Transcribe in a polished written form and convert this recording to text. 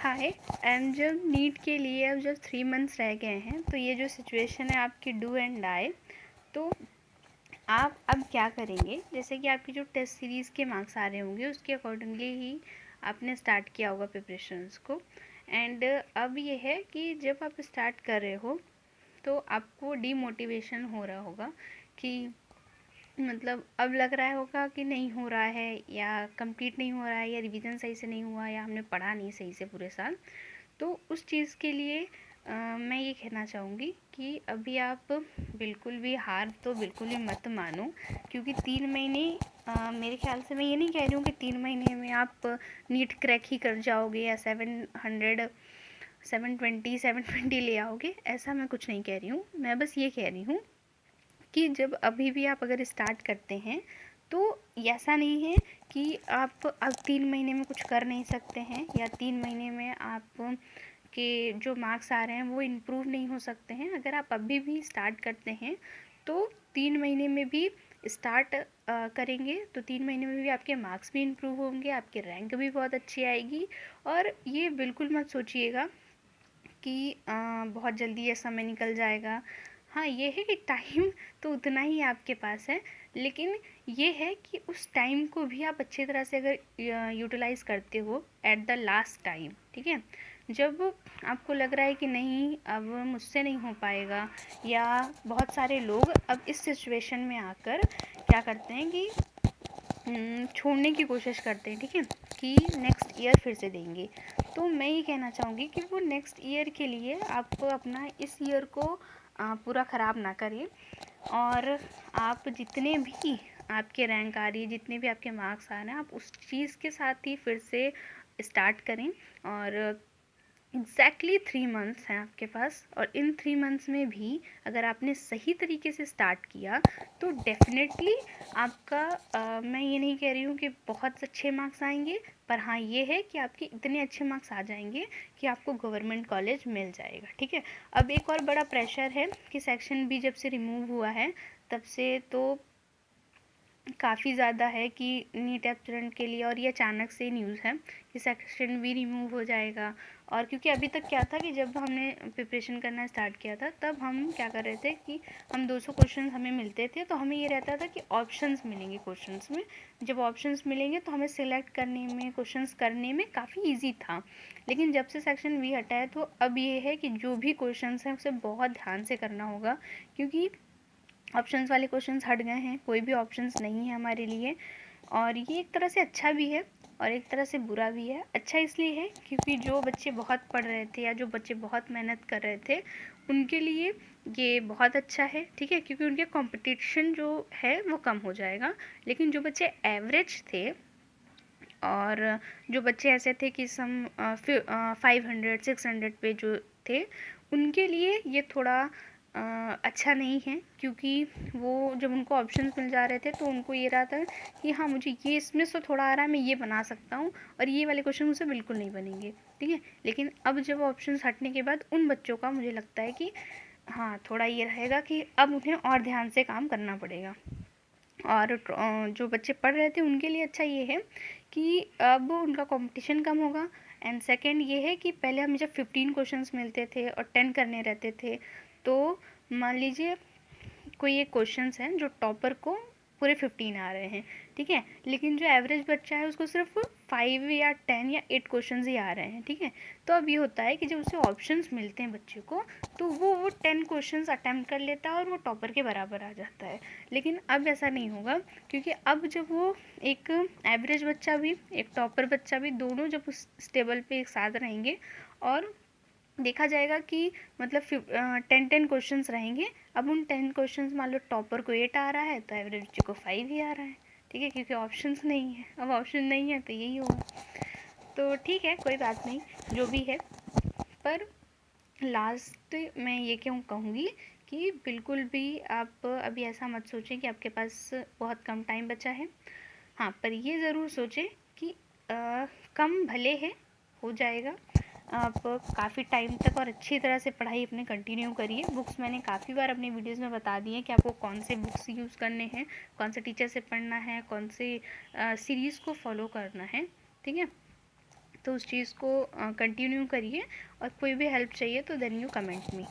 हाय। And जब NEET के लिए अब जब 3 मंथ्स रह गए हैं तो ये जो सिचुएशन है आपकी डू एंड डाई, तो आप अब क्या करेंगे? जैसे कि आपकी जो टेस्ट सीरीज़ के मार्क्स आ रहे होंगे उसके अकॉर्डिंगली ही आपने स्टार्ट किया होगा प्रिपरेशंस को। एंड अब ये है कि जब आप स्टार्ट कर रहे हो तो आपको डीमोटिवेशन हो रहा होगा कि मतलब अब लग रहा होगा कि नहीं हो रहा है, या कंप्लीट नहीं हो रहा है, या रिवीजन सही से नहीं हुआ, या हमने पढ़ा नहीं सही से पूरे साल। तो उस चीज़ के लिए मैं ये कहना चाहूँगी कि अभी आप बिल्कुल भी हार तो बिल्कुल भी मत मानो, क्योंकि 3 महीने मेरे ख्याल से, मैं ये नहीं कह रही हूँ कि 3 महीने में आप नीट क्रैक ही कर जाओगे या 700 720 ले आओगे, ऐसा मैं कुछ नहीं कह रही हूँ। मैं बस ये कह रही हूँ कि जब अभी भी आप अगर स्टार्ट करते हैं तो ऐसा नहीं है कि आप अब 3 महीने में कुछ कर नहीं सकते हैं, या 3 महीने में आप के जो मार्क्स आ रहे हैं वो इम्प्रूव नहीं हो सकते हैं। अगर आप अभी भी स्टार्ट करते हैं तो 3 महीने में भी स्टार्ट करेंगे तो 3 महीने में भी आपके मार्क्स भी इम्प्रूव होंगे, आपकी रैंक भी बहुत अच्छी आएगी। और ये बिल्कुल मत सोचिएगा कि बहुत जल्दी ये समय निकल जाएगा। हाँ, ये है कि टाइम तो उतना ही आपके पास है, लेकिन ये है कि उस टाइम को भी आप अच्छी तरह से अगर यूटिलाइज़ करते हो एट द लास्ट टाइम, ठीक है। जब आपको लग रहा है कि नहीं अब मुझसे नहीं हो पाएगा, या बहुत सारे लोग अब इस सिचुएशन में आकर क्या करते हैं कि छोड़ने की कोशिश करते हैं, ठीक है, कि नेक्स्ट ईयर फिर से देंगे। तो मैं ये कहना चाहूँगी कि वो नेक्स्ट ईयर के लिए आप अपना इस ईयर को पूरा ख़राब ना करें, और आप जितने भी आपके रैंक आ रही है, जितने भी आपके मार्क्स आ रहे हैं, आप उस चीज़ के साथ ही फिर से स्टार्ट करें। और एग्जैक्टली 3 मंथ्स हैं आपके पास, और इन 3 मंथ्स में भी अगर आपने सही तरीके से स्टार्ट किया तो डेफिनेटली आपका मैं ये नहीं कह रही हूँ कि बहुत अच्छे मार्क्स आएंगे, पर हाँ ये है कि आपके इतने अच्छे मार्क्स आ जाएंगे कि आपको गवर्नमेंट कॉलेज मिल जाएगा, ठीक है। अब एक और बड़ा प्रेशर है कि सेक्शन बी जब से रिमूव हुआ है तब से तो काफ़ी ज़्यादा है कि नीट एस्पिरेंट के लिए, और ये अचानक से न्यूज़ है कि सेक्शन भी रिमूव हो जाएगा। और क्योंकि अभी तक क्या था कि जब हमने प्रिपरेशन करना स्टार्ट किया था तब हम क्या कर रहे थे कि हम 200 क्वेश्चन हमें मिलते थे, तो हमें ये रहता था कि ऑप्शंस मिलेंगे क्वेश्चंस में। जब ऑप्शंस मिलेंगे तो हमें सिलेक्ट करने में, क्वेश्चंस करने में काफ़ी ईजी था। लेकिन जब से सेक्शन वी हटा है तो अब ये है कि जो भी क्वेश्चंस हैं उसे बहुत ध्यान से करना होगा, क्योंकि ऑप्शंस वाले क्वेश्चंस हट गए हैं, कोई भी ऑप्शंस नहीं है हमारे लिए। और ये एक तरह से अच्छा भी है और एक तरह से बुरा भी है। अच्छा इसलिए है क्योंकि जो बच्चे बहुत पढ़ रहे थे या जो बच्चे बहुत मेहनत कर रहे थे उनके लिए ये बहुत अच्छा है, ठीक है, क्योंकि उनके कंपटीशन जो है वो कम हो जाएगा। लेकिन जो बच्चे एवरेज थे और जो बच्चे ऐसे थे कि सम 500 600 पे जो थे, उनके लिए ये थोड़ा अच्छा नहीं है, क्योंकि वो जब उनको ऑप्शंस मिल जा रहे थे तो उनको ये रहा था कि हाँ मुझे ये इसमें से थोड़ा आ रहा है, मैं ये बना सकता हूँ, और ये वाले क्वेश्चन मुझसे बिल्कुल नहीं बनेंगे, ठीक है। लेकिन अब जब ऑप्शंस हटने के बाद उन बच्चों का मुझे लगता है कि हाँ थोड़ा ये रहेगा कि अब उन्हें और ध्यान से काम करना पड़ेगा। और जो बच्चे पढ़ रहे थे उनके लिए अच्छा ये है कि अब उनका कंपटीशन कम होगा। एंड सेकंड ये है कि पहले हमें जब 15 क्वेश्चंस मिलते थे और 10 करने रहते थे, तो मान लीजिए कोई एक क्वेश्चंस हैं जो टॉपर को पूरे 15 आ रहे हैं, ठीक है, लेकिन जो एवरेज बच्चा है उसको सिर्फ 5 या 10 या 8 क्वेश्चंस ही आ रहे हैं, ठीक है। तो अब ये होता है कि जब उसे ऑप्शंस मिलते हैं बच्चे को तो वो 10 क्वेश्चंस अटैम्प्ट कर लेता है और वो टॉपर के बराबर आ जाता है। लेकिन अब ऐसा नहीं होगा, क्योंकि अब जब वो एक एवरेज बच्चा भी एक टॉपर बच्चा भी दोनों जब उस स्टेबल पे एक साथ रहेंगे और देखा जाएगा कि मतलब 10 क्वेश्चंस रहेंगे। अब उन 10 क्वेश्चंस मान लो टॉपर को 8 आ रहा है तो एवरेज बच्चे को 5 ही आ रहा है, ठीक है, क्योंकि ऑप्शंस नहीं है। अब ऑप्शन नहीं है तो यही होगा। तो ठीक है, कोई बात नहीं, जो भी है। पर लास्ट मैं ये क्यों कहूँगी कि बिल्कुल भी आप अभी ऐसा मत सोचें कि आपके पास बहुत कम टाइम बचा है। हाँ, पर ये ज़रूर सोचें कि कम भले है, हो जाएगा। आप काफ़ी टाइम तक और अच्छी तरह से पढ़ाई अपने कंटिन्यू करिए। बुक्स मैंने काफ़ी बार अपनी वीडियोस में बता दी हैं कि आपको कौन से बुक्स यूज़ करने हैं, कौन से टीचर से पढ़ना है, कौन से सीरीज़ को फॉलो करना है, ठीक है। तो उस चीज़ को कंटिन्यू करिए, और कोई भी हेल्प चाहिए तो देन यू कमेंट मी।